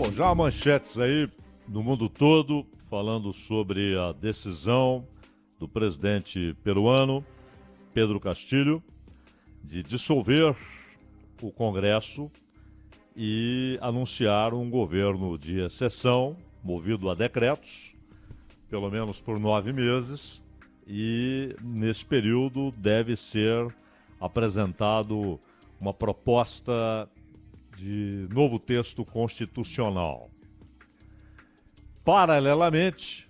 Bom, já há manchetes aí no mundo todo falando sobre a decisão do presidente peruano, Pedro Castilho, de dissolver o Congresso e anunciar um governo de exceção, movido a decretos, pelo menos por 9 meses, e nesse período deve ser apresentado uma proposta de novo texto constitucional. Paralelamente,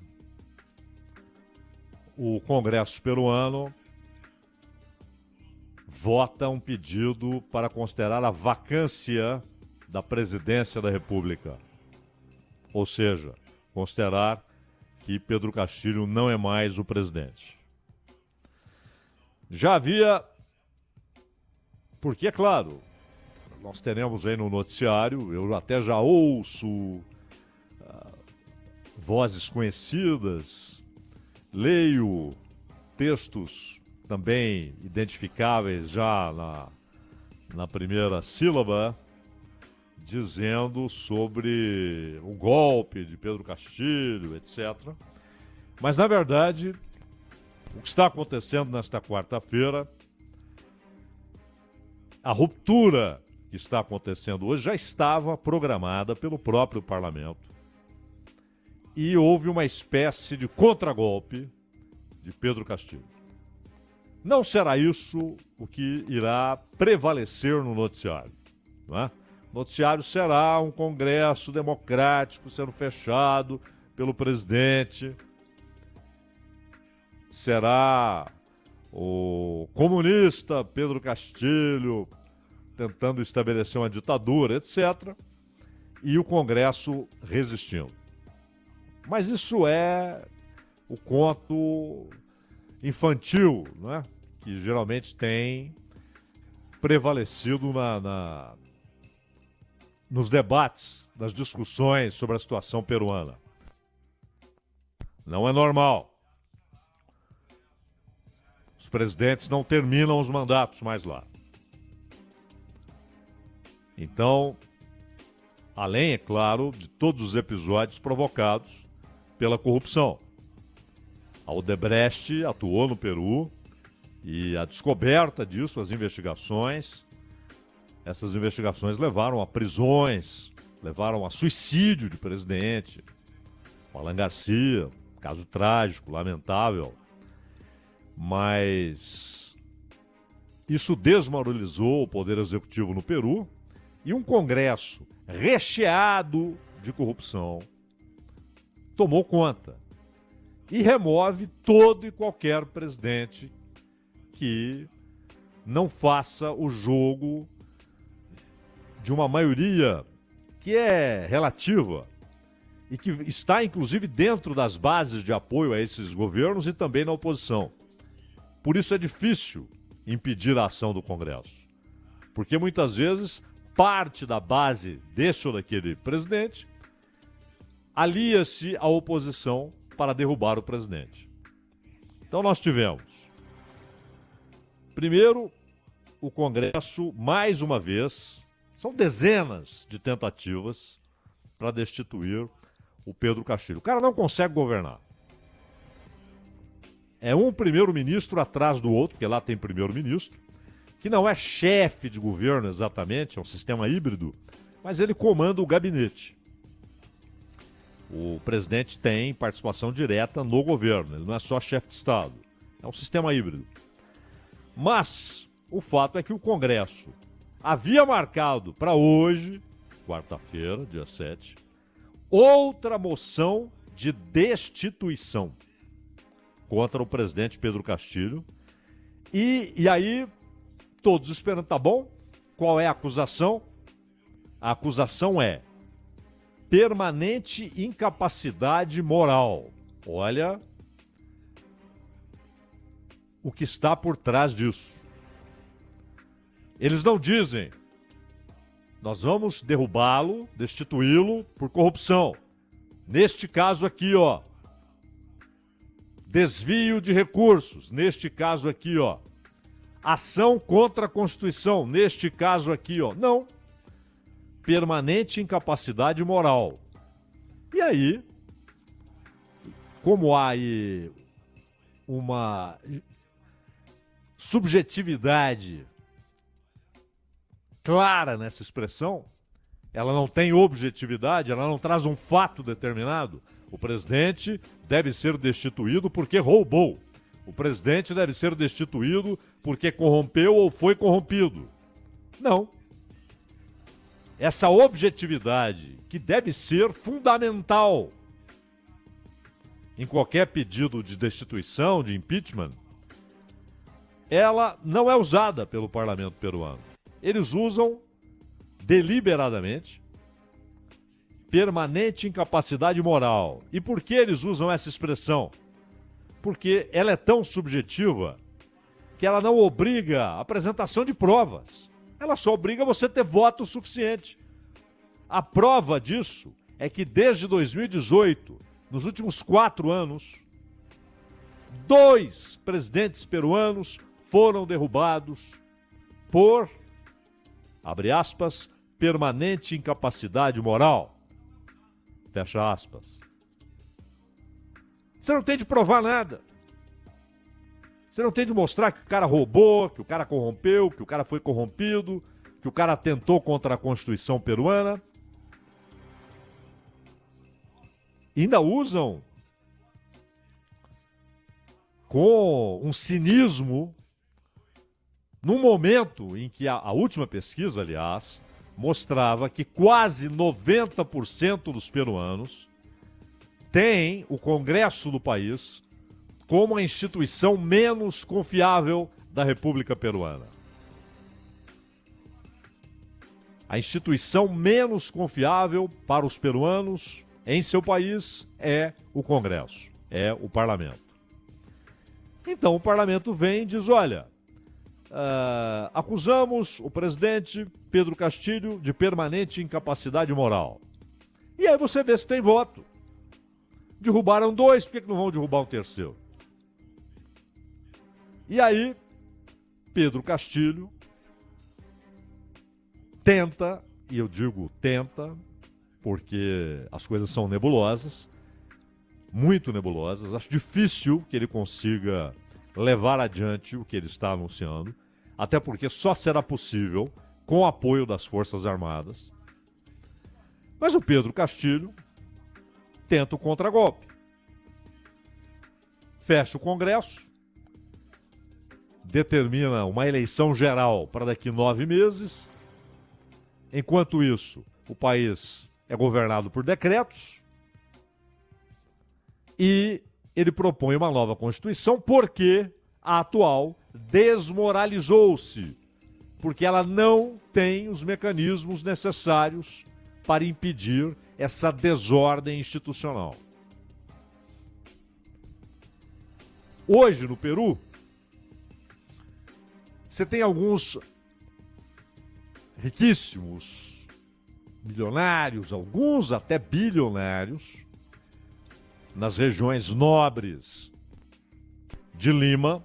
o Congresso peruano vota um pedido para considerar a vacância da presidência da República. Ou seja, considerar que Pedro Castilho não é mais o presidente. Já havia, porque é claro, nós teremos aí no noticiário, eu até já ouço vozes conhecidas, leio textos também identificáveis já na primeira sílaba, dizendo sobre o golpe de Pedro Castilho, etc. Mas, na verdade, o que está acontecendo nesta quarta-feira, a ruptura que está acontecendo hoje já estava programada pelo próprio parlamento. E houve uma espécie de contragolpe de Pedro Castilho. Não será isso o que irá prevalecer no noticiário, não é? O noticiário será um congresso democrático sendo fechado pelo presidente. Será o comunista Pedro Castilho tentando estabelecer uma ditadura, etc. E o Congresso resistindo. Mas isso é o conto infantil, né? Que geralmente tem prevalecido nos debates, nas discussões sobre a situação peruana. Não é normal. Os presidentes não terminam os mandatos mais lá. Então, além, é claro, de todos os episódios provocados pela corrupção. A Odebrecht atuou no Peru e a descoberta disso, as investigações, essas investigações levaram a prisões, levaram a suicídio de presidente. O Alan Garcia, caso trágico, lamentável. Mas isso desmoralizou o poder executivo no Peru e um Congresso recheado de corrupção tomou conta e remove todo e qualquer presidente que não faça o jogo de uma maioria que é relativa e que está, inclusive, dentro das bases de apoio a esses governos e também na oposição. Por isso é difícil impedir a ação do Congresso, porque muitas vezes parte da base desse ou daquele presidente alia-se à oposição para derrubar o presidente. Então nós tivemos, primeiro, o Congresso, mais uma vez, são dezenas de tentativas para destituir o Pedro Castilho. O cara não consegue governar. É um primeiro-ministro atrás do outro, porque lá tem primeiro-ministro, que não é chefe de governo exatamente, é um sistema híbrido, mas ele comanda o gabinete. O presidente tem participação direta no governo, ele não é só chefe de Estado, é um sistema híbrido. Mas o fato é que o Congresso havia marcado para hoje, quarta-feira, dia 7, outra moção de destituição contra o presidente Pedro Castilho. E aí, todos esperando, tá bom? Qual é a acusação? A acusação é permanente incapacidade moral. Olha o que está por trás disso. Eles não dizem, nós vamos derrubá-lo, destituí-lo por corrupção. Neste caso aqui, ó, desvio de recursos. Neste caso aqui, ó, ação contra a Constituição. Neste caso aqui, ó, não. permanente incapacidade moral. E aí, como há aí uma subjetividade clara nessa expressão, ela não tem objetividade, ela não traz um fato determinado. O presidente deve ser destituído porque roubou. O presidente deve ser destituído porque corrompeu ou foi corrompido. Não. Essa objetividade, que deve ser fundamental em qualquer pedido de destituição, de impeachment, ela não é usada pelo parlamento peruano. Eles usam deliberadamente permanente incapacidade moral. E por que eles usam essa expressão? Porque ela é tão subjetiva que ela não obriga a apresentação de provas. Ela só obriga você a ter voto suficiente. A prova disso é que desde 2018, nos últimos 4 anos, 2 presidentes peruanos foram derrubados por, abre aspas, permanente incapacidade moral. Fecha aspas. Você não tem de provar nada. Você não tem de mostrar que o cara roubou, que o cara corrompeu, que o cara foi corrompido, que o cara atentou contra a Constituição peruana. E ainda usam com um cinismo num momento em que a última pesquisa, aliás, mostrava que quase 90% dos peruanos têm o Congresso do país como a instituição menos confiável da República Peruana. A instituição menos confiável para os peruanos em seu país é o Congresso, é o Parlamento. Então o Parlamento vem e diz, olha, acusamos o presidente Pedro Castilho de permanente incapacidade moral. E aí você vê se tem voto. Derrubaram 2, por que não vão derrubar um terceiro? E aí, Pedro Castilho tenta, e eu digo tenta, porque as coisas são nebulosas, muito nebulosas, acho difícil que ele consiga levar adiante o que ele está anunciando, até porque só será possível com o apoio das Forças Armadas. Mas o Pedro Castilho tenta o contragolpe. Fecha o Congresso, determina uma eleição geral para daqui 9 meses. Enquanto isso, o país é governado por decretos e ele propõe uma nova Constituição porque a atual desmoralizou-se, porque ela não tem os mecanismos necessários para impedir essa desordem institucional. Hoje, no Peru, você tem alguns riquíssimos, milionários, alguns até bilionários, nas regiões nobres de Lima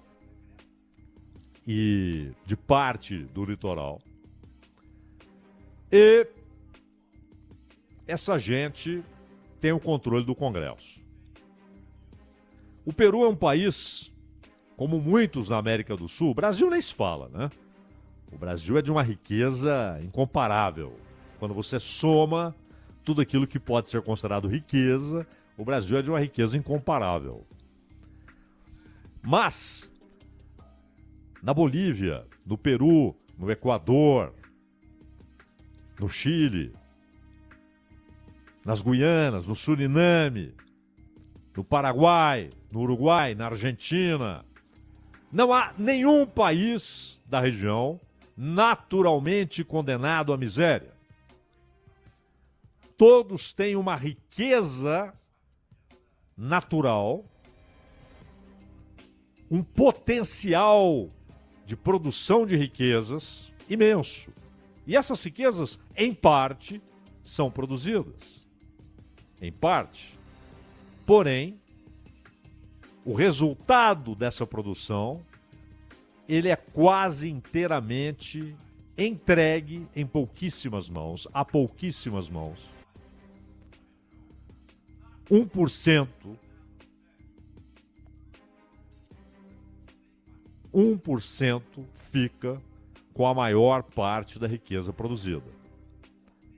e de parte do litoral. E essa gente tem o controle do Congresso. O Peru é um país, como muitos na América do Sul, o Brasil nem se fala, né? O Brasil é de uma riqueza incomparável. Quando você soma tudo aquilo que pode ser considerado riqueza, o Brasil é de uma riqueza incomparável. Mas, na Bolívia, no Peru, no Equador, no Chile, nas Guianas, no Suriname, no Paraguai, no Uruguai, na Argentina, não há nenhum país da região naturalmente condenado à miséria. Todos têm uma riqueza natural, um potencial de produção de riquezas imenso. E essas riquezas, em parte, são produzidas. Em parte. Porém, o resultado dessa produção, ele é quase inteiramente entregue em pouquíssimas mãos, a pouquíssimas mãos. 1% fica com a maior parte da riqueza produzida.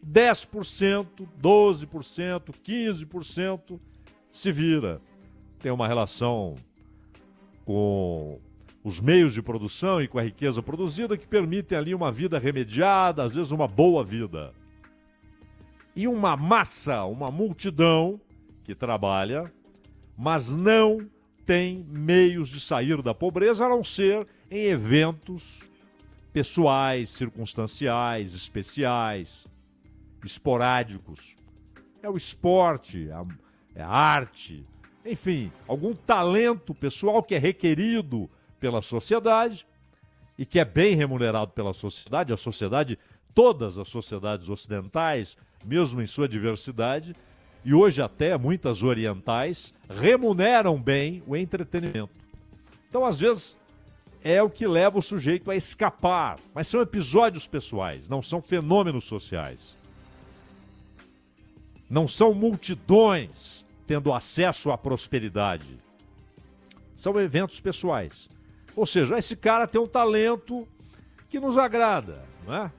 10%, 12%, 15% se vira. Tem uma relação com os meios de produção e com a riqueza produzida que permitem ali uma vida remediada, às vezes uma boa vida. E uma massa, uma multidão que trabalha, mas não tem meios de sair da pobreza, a não ser em eventos pessoais, circunstanciais, especiais, esporádicos. É o esporte, é a arte, enfim, algum talento pessoal que é requerido pela sociedade e que é bem remunerado pela sociedade, todas as sociedades ocidentais, mesmo em sua diversidade, e hoje até muitas orientais, remuneram bem o entretenimento. Então, às vezes, é o que leva o sujeito a escapar, mas são episódios pessoais, não são fenômenos sociais. Não são multidões tendo acesso à prosperidade. São eventos pessoais. Ou seja, esse cara tem um talento que nos agrada, não é?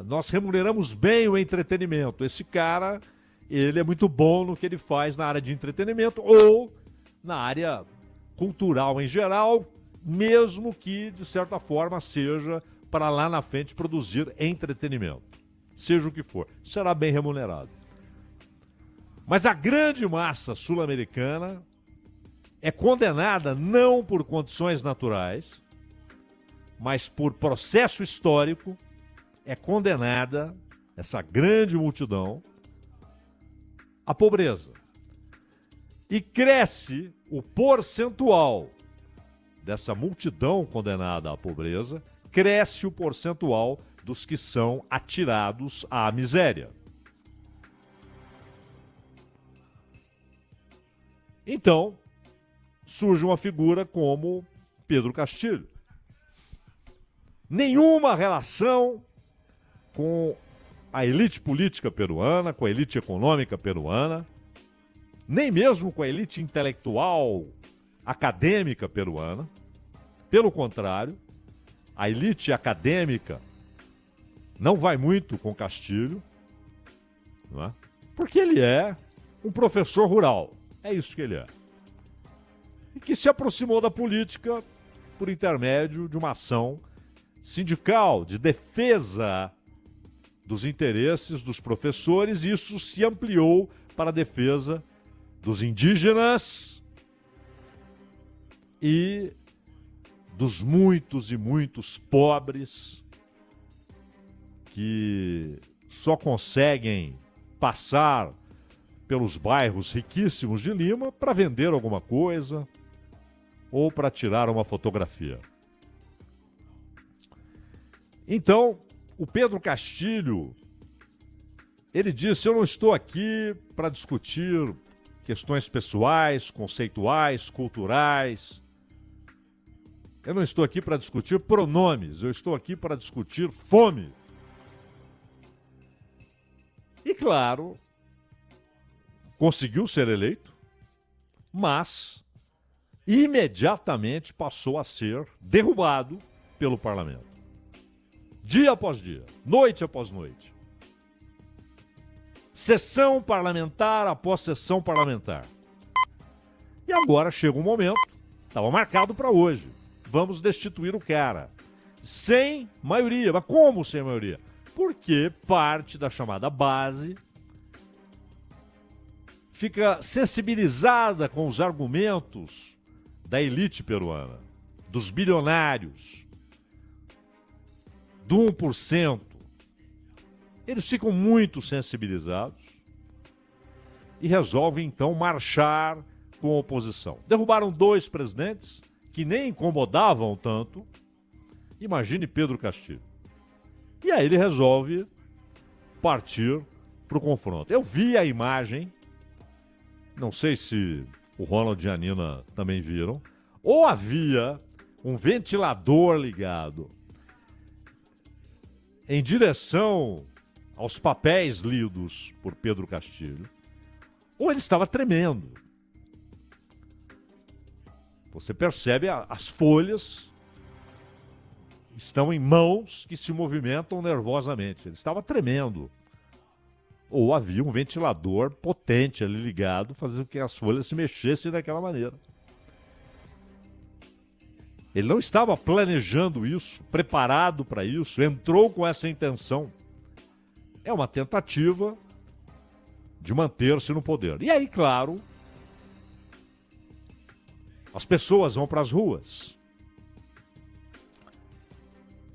Nós remuneramos bem o entretenimento. Esse cara, ele é muito bom no que ele faz na área de entretenimento ou na área cultural em geral, mesmo que, de certa forma, seja para lá na frente produzir entretenimento. Seja o que for, será bem remunerado. Mas a grande massa sul-americana é condenada não por condições naturais, mas por processo histórico, é condenada, essa grande multidão, à pobreza. E cresce o percentual dessa multidão condenada à pobreza, cresce o percentual dos que são atirados à miséria. Então, surge uma figura como Pedro Castilho. Nenhuma relação com a elite política peruana, com a elite econômica peruana, nem mesmo com a elite intelectual, acadêmica peruana. Pelo contrário, a elite acadêmica não vai muito com Castilho, não é? Porque ele é um professor rural. É isso que ele é. E que se aproximou da política por intermédio de uma ação sindical de defesa dos interesses dos professores, e isso se ampliou para a defesa dos indígenas e dos muitos e muitos pobres que só conseguem passar pelos bairros riquíssimos de Lima para vender alguma coisa ou para tirar uma fotografia. Então, o Pedro Castilho, ele disse: eu não estou aqui para discutir questões pessoais, conceituais, culturais. Eu não estou aqui para discutir pronomes, eu estou aqui para discutir fome. E claro, conseguiu ser eleito, mas imediatamente passou a ser derrubado pelo parlamento. Dia após dia, noite após noite. Sessão parlamentar após sessão parlamentar. E agora chega um momento, estava marcado para hoje, vamos destituir o cara. Sem maioria. Mas como sem maioria? Porque parte da chamada base fica sensibilizada com os argumentos da elite peruana, dos bilionários, do 1%. Eles ficam muito sensibilizados e resolvem, então, marchar com a oposição. Derrubaram 2 presidentes que nem incomodavam tanto. Imagine Pedro Castilho. E aí ele resolve partir para o confronto. Eu vi a imagem, não sei se o Ronald e a Nina também viram, ou havia um ventilador ligado em direção aos papéis lidos por Pedro Castilho, ou ele estava tremendo. Você percebe as folhas estão em mãos que se movimentam nervosamente. Ele estava tremendo. Ou havia um ventilador potente ali ligado, fazendo com que as folhas se mexessem daquela maneira. Ele não estava planejando isso, preparado para isso, entrou com essa intenção. É uma tentativa de manter-se no poder. E aí, claro, as pessoas vão para as ruas.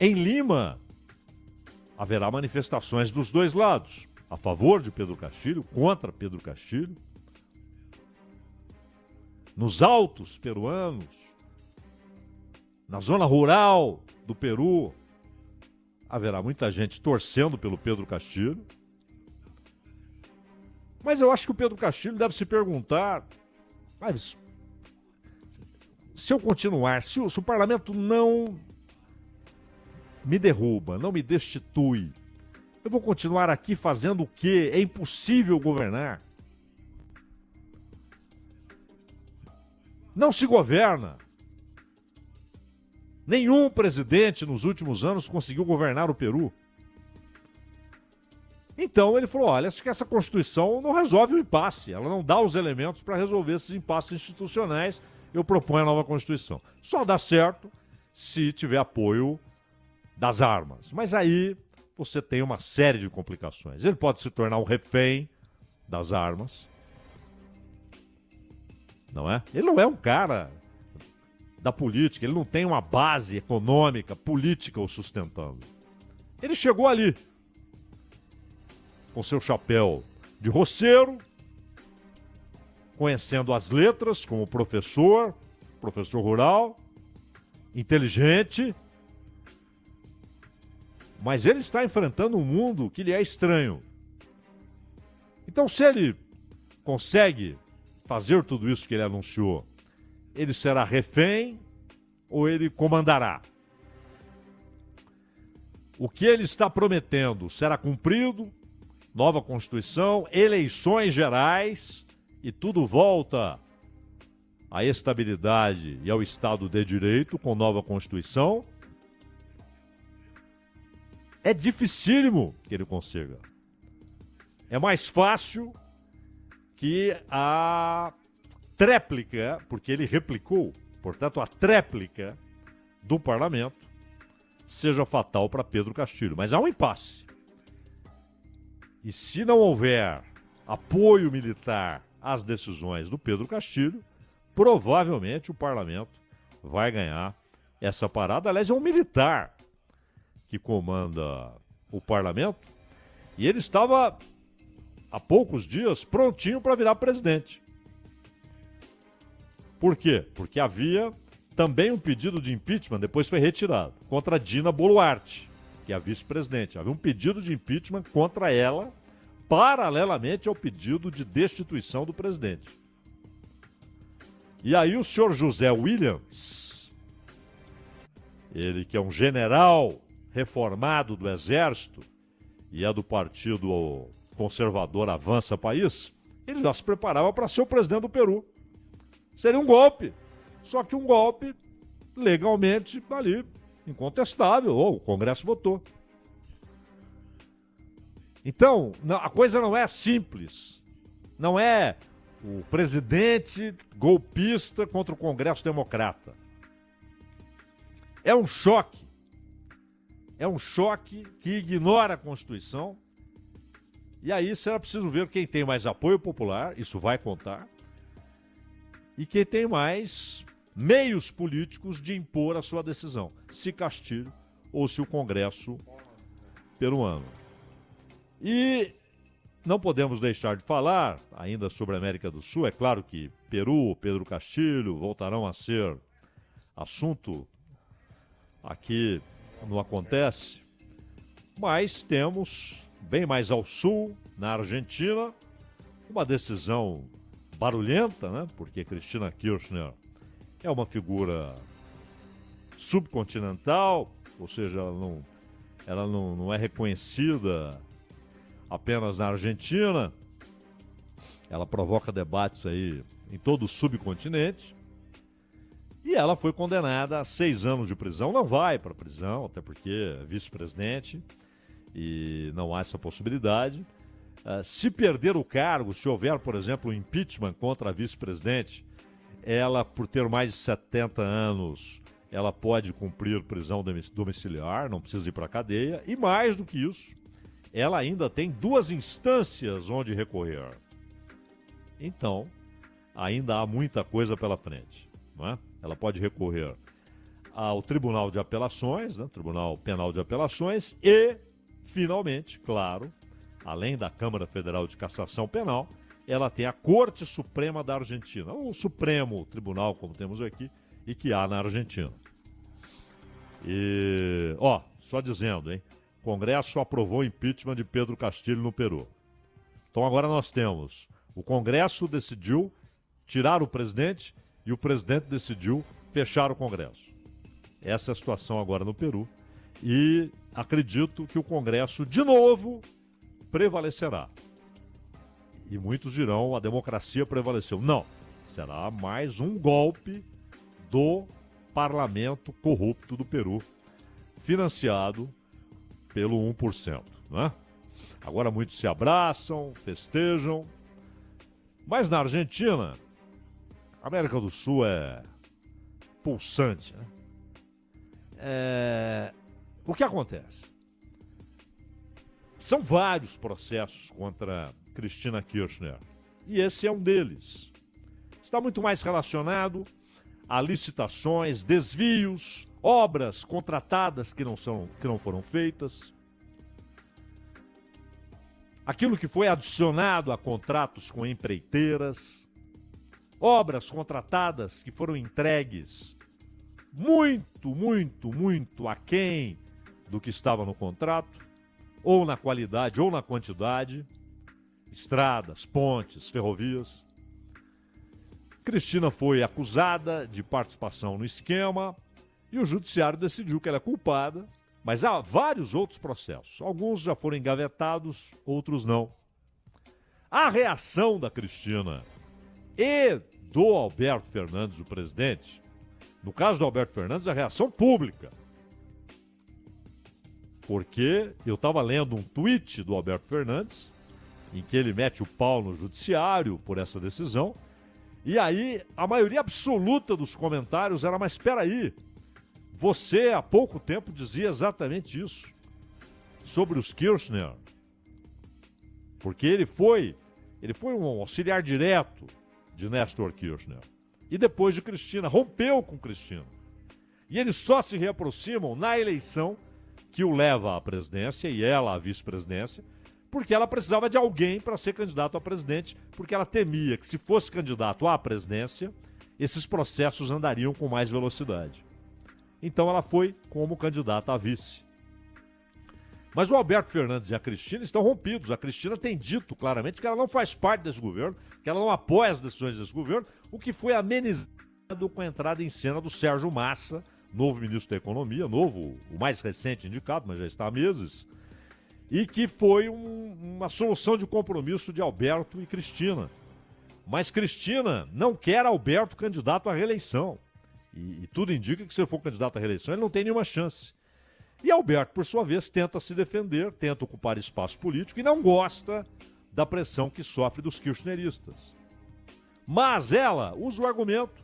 Em Lima, haverá manifestações dos dois lados, a favor de Pedro Castilho, contra Pedro Castilho. Nos altos peruanos, na zona rural do Peru, haverá muita gente torcendo pelo Pedro Castilho. Mas eu acho que o Pedro Castilho deve se perguntar, mas se eu continuar, se o parlamento não me derruba, não me destitui, eu vou continuar aqui fazendo o quê? É impossível governar. Não se governa. Nenhum presidente nos últimos anos conseguiu governar o Peru. Então ele falou, olha, acho que essa Constituição não resolve o impasse, ela não dá os elementos para resolver esses impasses institucionais, eu proponho a nova Constituição. Só dá certo se tiver apoio das armas. Mas aí você tem uma série de complicações. Ele pode se tornar um refém das armas. Não é? Ele não é um cara da política, ele não tem uma base econômica, política o sustentando. Ele chegou ali, com seu chapéu de roceiro, conhecendo as letras como professor rural, inteligente, mas ele está enfrentando um mundo que lhe é estranho. Então, se ele consegue fazer tudo isso que ele anunciou, ele será refém ou ele comandará? O que ele está prometendo será cumprido? Nova Constituição, eleições gerais e tudo volta à estabilidade e ao Estado de Direito com nova Constituição? É dificílimo que ele consiga. É mais fácil que a tréplica, porque ele replicou, portanto, a tréplica do parlamento seja fatal para Pedro Castilho. Mas há um impasse. E se não houver apoio militar às decisões do Pedro Castilho, provavelmente o parlamento vai ganhar essa parada. Aliás, é um militar que comanda o parlamento e ele estava há poucos dias prontinho para virar presidente. Por quê? Porque havia também um pedido de impeachment, depois foi retirado, contra Dina Boluarte, que é a vice-presidente. Havia um pedido de impeachment contra ela, paralelamente ao pedido de destituição do presidente. E aí o senhor José Williams, ele que é um general reformado do Exército e é do partido conservador Avança País, ele já se preparava para ser o presidente do Peru. Seria um golpe, só que um golpe legalmente ali, incontestável, ou o Congresso votou. Então, a coisa não é simples, não é o presidente golpista contra o Congresso democrata. É um choque que ignora a Constituição, e aí será preciso ver quem tem mais apoio popular, isso vai contar, e quem tem mais meios políticos de impor a sua decisão, se Castilho ou se o Congresso peruano. E não podemos deixar de falar ainda sobre a América do Sul. É claro que Peru, Pedro Castilho voltarão a ser assunto aqui no Acontece, mas temos bem mais ao sul, na Argentina, uma decisão barulhenta, né? Porque Cristina Kirchner é uma figura subcontinental, ou seja, ela não ela não é reconhecida apenas na Argentina, ela provoca debates aí em todo o subcontinente, e ela foi condenada a 6 anos de prisão. Não vai para prisão, até porque é vice-presidente e não há essa possibilidade. Se perder o cargo, se houver, por exemplo, um impeachment contra a vice-presidente, ela, por ter mais de 70 anos, ela pode cumprir prisão domiciliar, não precisa ir para a cadeia. E mais do que isso, ela ainda tem 2 instâncias onde recorrer. Então, ainda há muita coisa pela frente, não é? Ela pode recorrer ao Tribunal de Apelações, né? Tribunal Penal de Apelações e, finalmente, claro, além da Câmara Federal de Cassação Penal, ela tem a Corte Suprema da Argentina, o Supremo Tribunal, como temos aqui, e que há na Argentina. E, só dizendo, hein? O Congresso aprovou o impeachment de Pedro Castillo no Peru. Então agora nós temos, o Congresso decidiu tirar o presidente e o presidente decidiu fechar o Congresso. Essa é a situação agora no Peru. E acredito que o Congresso, de novo, prevalecerá. E muitos dirão, a democracia prevaleceu. Não, será mais um golpe do parlamento corrupto do Peru, financiado pelo 1%. Né? Agora muitos se abraçam, festejam. Mas na Argentina, a América do Sul é pulsante. Né? O que acontece? São vários processos contra Cristina Kirchner. E esse é um deles. Está muito mais relacionado a licitações, desvios, obras contratadas que não foram feitas. Aquilo que foi adicionado a contratos com empreiteiras. Obras contratadas que foram entregues muito aquém do que estava no contrato, ou na qualidade, ou na quantidade. Estradas, pontes, ferrovias. Cristina foi acusada de participação no esquema e o judiciário decidiu que ela é culpada, mas há vários outros processos. Alguns já foram engavetados, outros não. A reação da Cristina e do Alberto Fernandes, o presidente, no caso do Alberto Fernandes, a reação pública. Porque eu estava lendo um tweet do Alberto Fernandes, em que ele mete o pau no judiciário por essa decisão, e aí a maioria absoluta dos comentários era, mas espera aí, você há pouco tempo dizia exatamente isso, sobre os Kirchner, porque ele foi um auxiliar direto de Néstor Kirchner, e depois de Cristina, rompeu com Cristina, e eles só se reaproximam na eleição que o leva à presidência e ela à vice-presidência, porque ela precisava de alguém para ser candidato a presidente, porque ela temia que se fosse candidato à presidência, esses processos andariam com mais velocidade. Então ela foi como candidata a vice. Mas o Alberto Fernandes e a Cristina estão rompidos. A Cristina tem dito claramente que ela não faz parte desse governo, que ela não apoia as decisões desse governo, o que foi amenizado com a entrada em cena do Sérgio Massa, novo ministro da Economia, o mais recente indicado, mas já está há meses, e que foi uma solução de compromisso de Alberto e Cristina. Mas Cristina não quer Alberto candidato à reeleição. E tudo indica que se ele for candidato à reeleição, ele não tem nenhuma chance. E Alberto, por sua vez, tenta se defender, tenta ocupar espaço político e não gosta da pressão que sofre dos kirchneristas. Mas ela usa o argumento: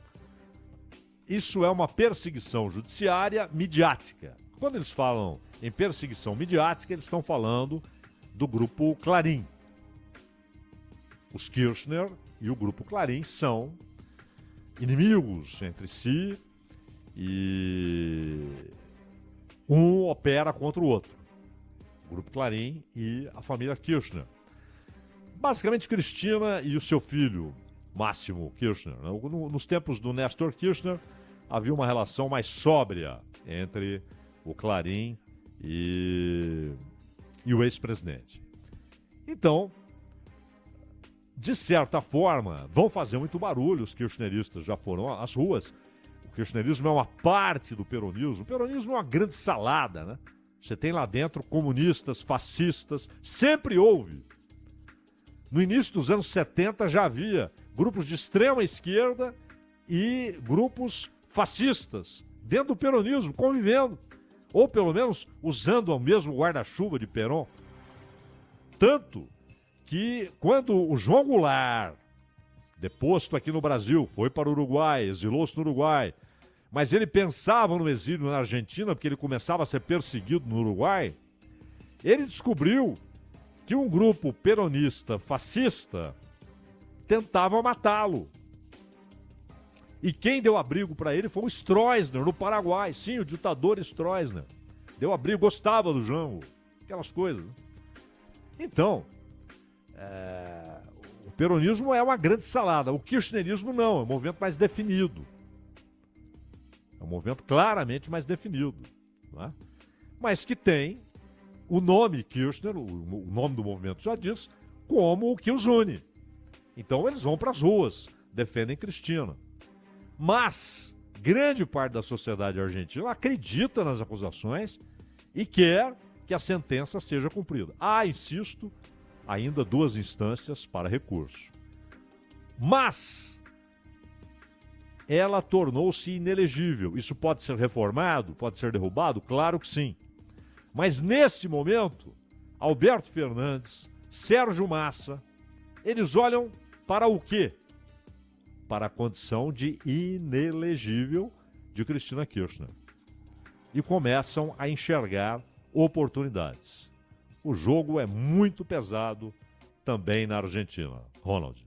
isso é uma perseguição judiciária midiática. Quando eles falam em perseguição midiática, eles estão falando do grupo Clarim. Os Kirchner e o grupo Clarim são inimigos entre si e um opera contra o outro. O grupo Clarim e a família Kirchner. Basicamente, Cristina e o seu filho, Máximo Kirchner. Nos tempos do Néstor Kirchner, havia uma relação mais sóbria entre o Clarim e o ex-presidente. Então, de certa forma, vão fazer muito barulho. Os kirchneristas já foram às ruas. O kirchnerismo é uma parte do peronismo. O peronismo é uma grande salada, né? Você tem lá dentro comunistas, fascistas, sempre houve. No início dos anos 70 já havia grupos de extrema esquerda e grupos fascistas dentro do peronismo, convivendo. Ou pelo menos usando o mesmo guarda-chuva de Perón. Tanto que quando o João Goulart, deposto aqui no Brasil, foi para o Uruguai, exilou-se no Uruguai, mas ele pensava no exílio na Argentina, porque ele começava a ser perseguido no Uruguai, ele descobriu que um grupo peronista fascista tentava matá-lo. E quem deu abrigo para ele foi o Stroessner, no Paraguai. Sim, o ditador Stroessner. Deu abrigo, gostava do Jango. Aquelas coisas. Então, o peronismo é uma grande salada. O kirchnerismo não, é um movimento mais definido. É um movimento claramente mais definido. Né? Mas que tem o nome Kirchner, o nome do movimento já diz, como o que os une. Então eles vão para as ruas, defendem Cristina. Mas grande parte da sociedade argentina acredita nas acusações e quer que a sentença seja cumprida. Insisto, ainda 2 instâncias para recurso. Mas ela tornou-se inelegível. Isso pode ser reformado? Pode ser derrubado? Claro que sim. Mas nesse momento, Alberto Fernandes, Sérgio Massa, eles olham para o quê? Para a condição de inelegível de Cristina Kirchner. E começam a enxergar oportunidades. O jogo é muito pesado também na Argentina. Ronald.